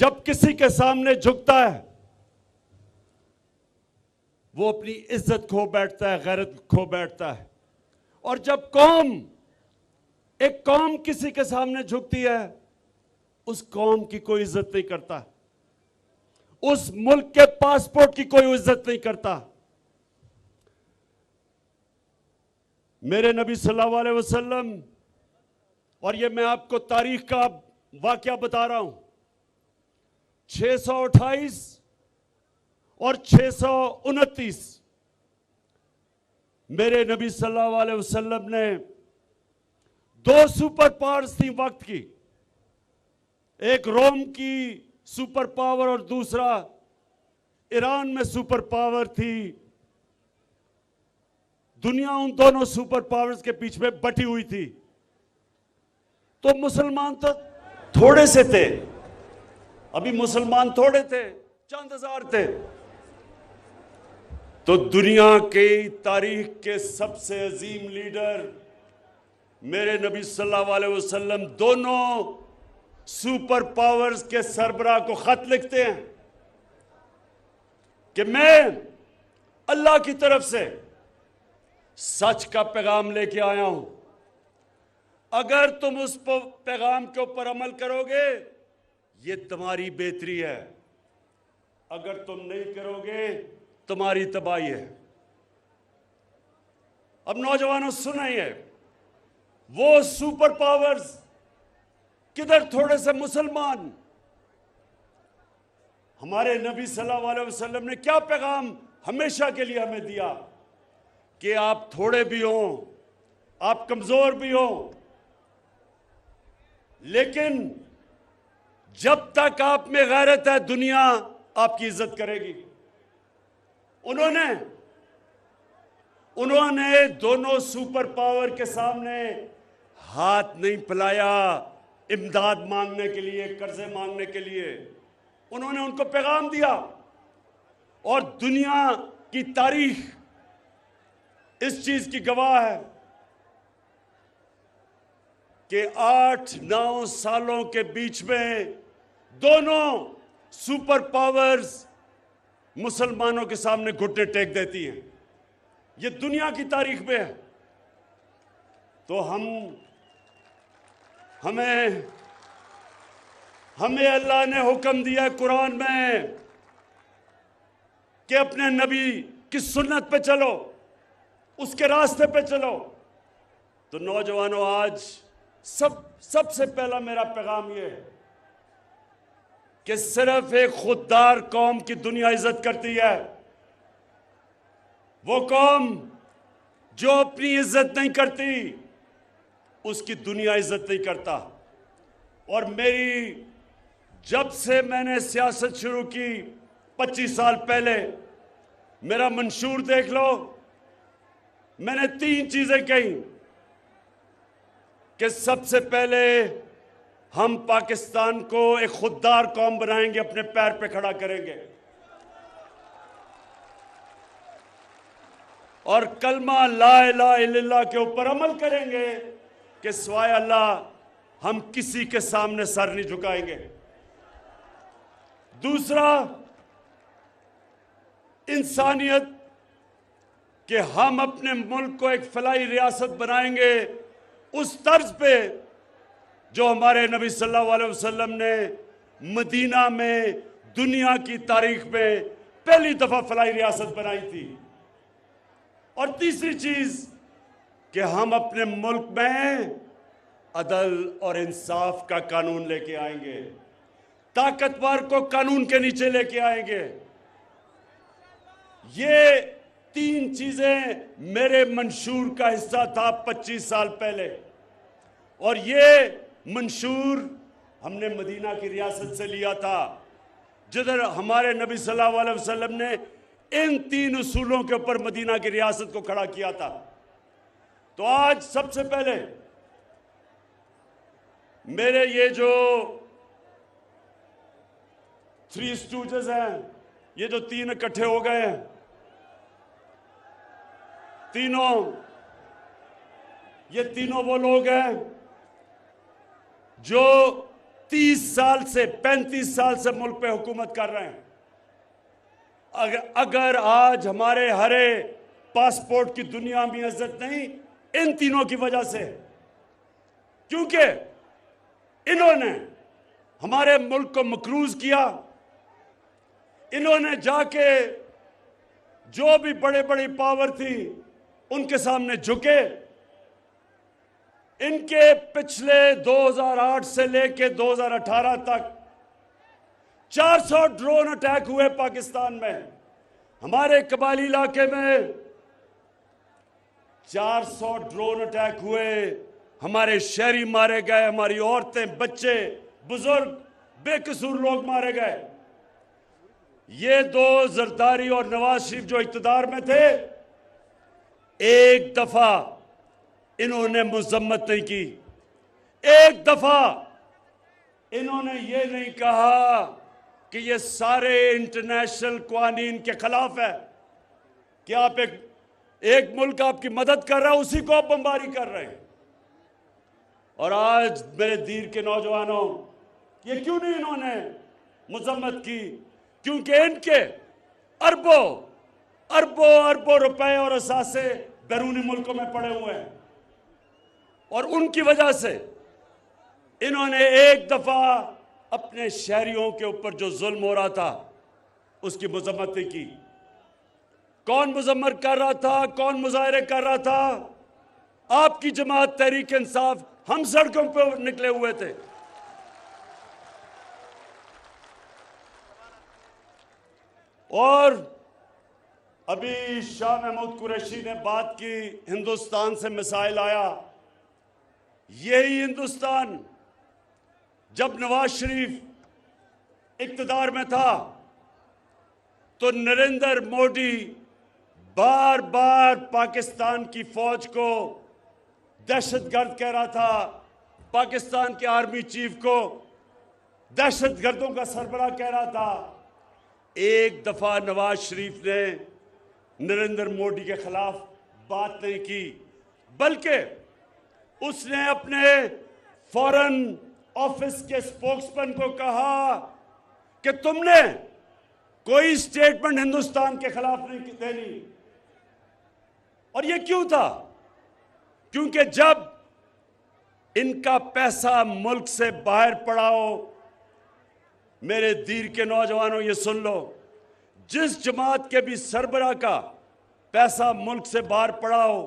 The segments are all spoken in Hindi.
जब किसी के सामने झुकता है वो अपनी इज्जत खो बैठता है, गैरत खो बैठता है। और जब एक कौम किसी के सामने झुकती है, उस कौम की कोई इज्जत नहीं करता, उस मुल्क के पासपोर्ट की कोई इज्जत नहीं करता। मेरे नबी सल्लल्लाहु अलैहि वसल्लम, और ये मैं आपको तारीख का वाकया बता रहा हूं, 628 और 629 मेरे नबी सल्लल्लाहु अलैहि वसल्लम ने दो सुपर पावर्स थी वक्त की, एक रोम की सुपर पावर और दूसरा ईरान में सुपर पावर थी। दुनिया उन दोनों सुपर पावर्स के बीच में बटी हुई थी। तो मुसलमान तो थोड़े से थे, अभी मुसलमान थोड़े थे, चंद हजार थे। तो दुनिया की तारीख के सबसे अजीम लीडर मेरे नबी सल्लल्लाहु अलैहि वसल्लम दोनों सुपर पावर्स के सरबराह को खत लिखते हैं कि मैं अल्लाह की तरफ से सच का पैगाम लेके आया हूं, अगर तुम उस पैगाम के ऊपर अमल करोगे ये तुम्हारी बेहतरी है, अगर तुम नहीं करोगे तुम्हारी तबाही है। अब नौजवानों सुनिए, वो सुपर पावर्स किधर थोड़े से मुसलमान। हमारे नबी सल्लल्लाहु अलैहि वसल्लम ने क्या पैगाम हमेशा के लिए हमें दिया कि आप थोड़े भी हो, आप कमजोर भी हो, लेकिन जब तक आप में गैरत है दुनिया आपकी इज्जत करेगी। उन्होंने दोनों सुपर पावर के सामने हाथ नहीं फैलाया इमदाद मांगने के लिए, कर्जे मांगने के लिए। उन्होंने उनको पैगाम दिया और दुनिया की तारीख इस चीज की गवाह है कि 8-9 सालों के बीच में दोनों सुपर पावर्स मुसलमानों के सामने घुटने टेक देती हैं। ये दुनिया की तारीख में है। तो हमें अल्लाह ने हुक्म दिया कुरान में कि अपने नबी की सुन्नत पे चलो, उसके रास्ते पे चलो। तो नौजवानों, आज सबसे पहला मेरा पैगाम यह है कि सिर्फ एक खुददार कौम की दुनिया इज्जत करती है, वो कौम जो अपनी इज्जत नहीं करती उसकी दुनिया इज्जत नहीं करता। और जब से मैंने सियासत शुरू की 25 साल पहले, मेरा मंशूर देख लो, मैंने 3 चीजें कही कि सबसे पहले हम पाकिस्तान को एक खुददार कौम बनाएंगे, अपने पैर पे खड़ा करेंगे और कलमा ला इलाहा इल्लल्लाह के ऊपर अमल करेंगे कि सिवाय अल्लाह हम किसी के सामने सर नहीं झुकाएंगे। दूसरा, इंसानियत, कि हम अपने मुल्क को एक फलाही रियासत बनाएंगे उस तर्ज पे जो हमारे नबी सल्लल्लाहु अलैहि वसल्लम ने मदीना में दुनिया की तारीख में पहली दफा फलाही रियासत बनाई थी। और तीसरी चीज कि हम अपने मुल्क में अदल और इंसाफ का कानून लेके आएंगे, ताकतवर को कानून के नीचे लेके आएंगे। ये 3 चीजें मेरे मंशूर का हिस्सा था 25 साल पहले, और ये मंशूर हमने मदीना की रियासत से लिया था, जिधर हमारे नबी सल्लल्लाहु अलैहि वसल्लम ने इन 3 उसूलों के ऊपर मदीना की रियासत को खड़ा किया था। तो आज सबसे पहले मेरे ये जो 3 स्टूजेस हैं, ये जो 3 इकट्ठे हो गए हैं, ये तीनों वो लोग हैं जो 30 साल से 35 साल से मुल्क पे हुकूमत कर रहे हैं। अगर आज हमारे हरे पासपोर्ट की दुनिया में इज्जत नहीं, इन तीनों की वजह से, क्योंकि इन्होंने हमारे मुल्क को मकरूज किया। इन्होंने जाके जो भी बड़े बड़ी पावर थी उनके सामने झुके। इनके पिछले 2008 से लेके 2018 तक 400 ड्रोन अटैक हुए पाकिस्तान में। हमारे कबाली इलाके में 400 ड्रोन अटैक हुए, हमारे शहरी मारे गए, हमारी औरतें, बच्चे, बुजुर्ग, बेकसूर लोग मारे गए। ये दो जरदारी और नवाज शरीफ जो इख्तिदार में थे, एक दफा इन्होंने मजम्मत नहीं की, एक दफा इन्होंने ये नहीं कहा कि ये सारे इंटरनेशनल कानून के खिलाफ है कि आप एक मुल्क आपकी मदद कर रहा है, उसी को आप बमबारी कर रहे हैं। और आज मेरे दीर के नौजवानों, ये क्यों नहीं इन्होंने मजम्मत की? क्योंकि इनके अरबों अरबों अरबों रुपए और असासे बैरूनी मुल्कों में पड़े हुए हैं, और उनकी वजह से इन्होंने एक दफा अपने शहरियों के ऊपर जो जुल्म हो रहा था उसकी मजम्मत नहीं की। कौन मजम्मत कर रहा था, कौन मुजाहरे कर रहा था? आपकी जमात तहरीक इंसाफ। हम सड़कों पर निकले हुए थे। और अभी शाह महमूद कुरैशी ने बात की, हिंदुस्तान से मिसाइल आया। यही हिंदुस्तान जब नवाज शरीफ इक्तदार में था तो नरेंद्र मोदी बार बार पाकिस्तान की फौज को दहशतगर्द कह रहा था, पाकिस्तान के आर्मी चीफ को दहशतगर्दों का सरबराह कह रहा था। एक दफा नवाज शरीफ ने नरेंद्र मोदी के खिलाफ बात नहीं की, बल्कि उसने अपने फॉरेन ऑफिस के स्पोक्समैन को कहा कि तुमने कोई स्टेटमेंट हिंदुस्तान के खिलाफ नहीं देनी। और ये क्यों था? क्योंकि जब इनका पैसा मुल्क से बाहर पड़ा हो, मेरे दीर के नौजवानों ये सुन लो, जिस जमात के भी सरबराह का पैसा मुल्क से बाहर पड़ा हो,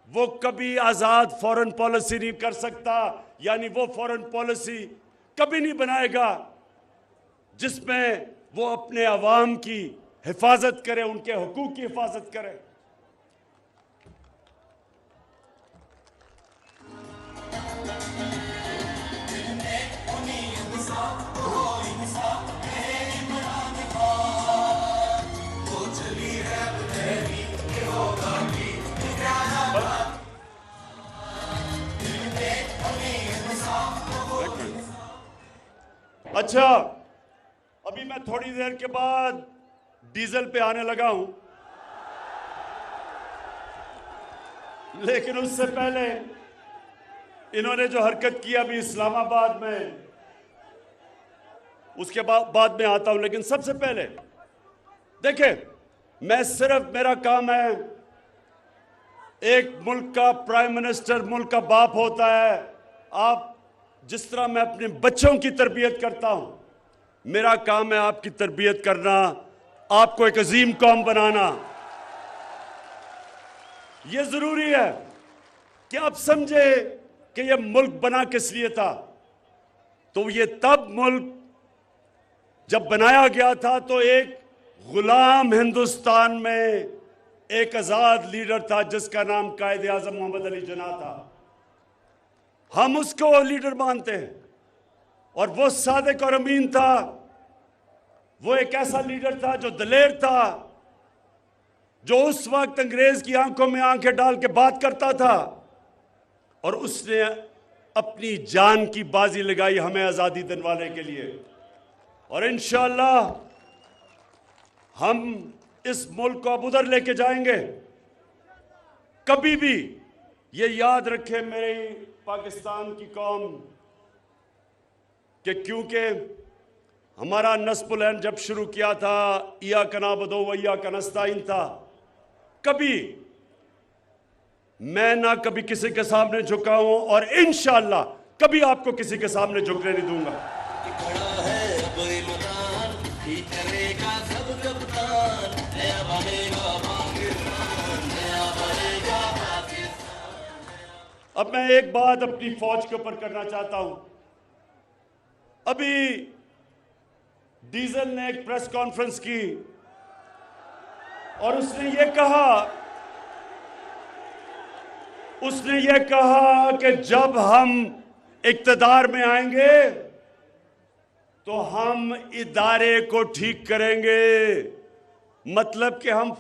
वो कभी आज़ाद फॉरेन पॉलिसी नहीं कर सकता। यानी वो फॉरेन पॉलिसी कभी नहीं बनाएगा जिसमें वो अपने अवाम की हिफाजत करे, उनके हुकूक की हिफाजत करे। अच्छा, अभी मैं थोड़ी देर के बाद डीजल पे आने लगा हूं, लेकिन उससे पहले इन्होंने जो हरकत की अभी इस्लामाबाद में, उसके बाद में आता हूं। लेकिन सबसे पहले देखिए, मैं सिर्फ, मेरा काम है, एक मुल्क का प्राइम मिनिस्टर मुल्क का बाप होता है। आप जिस तरह मैं अपने बच्चों की तरबियत करता हूं, मेरा काम है आपकी तरबियत करना, आपको एक अजीम कौम बनाना। यह जरूरी है कि आप समझे कि यह मुल्क बना किस लिए था। तो ये तब मुल्क जब बनाया गया था तो एक गुलाम हिंदुस्तान में एक आजाद लीडर था जिसका नाम कायदे आजम मोहम्मद अली जिन्ना था। हम उसको लीडर मानते हैं, और वो सादिक और अमीन था। वो एक ऐसा लीडर था जो दलेर था, जो उस वक्त अंग्रेज की आंखों में आंखें डाल के बात करता था, और उसने अपनी जान की बाजी लगाई हमें आज़ादी दिलवाने के लिए। और इंशाअल्लाह हम इस मुल्क को अब उधर लेके जाएंगे। कभी भी ये याद रखे मेरी पाकिस्तान की कौम कि क्योंकि हमारा नस्बुल ऐन जब शुरू किया था इय्याका नअबुदु व इय्याका नस्तईन था, कभी मैं ना कभी किसी के सामने झुका हूं और इंशाअल्लाह कभी आपको किसी के सामने झुकने नहीं दूंगा। अब मैं एक बात अपनी फौज के ऊपर करना चाहता हूं। अभी डीजल ने एक प्रेस कॉन्फ्रेंस की और उसने ये कहा कि जब हम इक्तदार में आएंगे तो हम इदारे को ठीक करेंगे, मतलब कि हम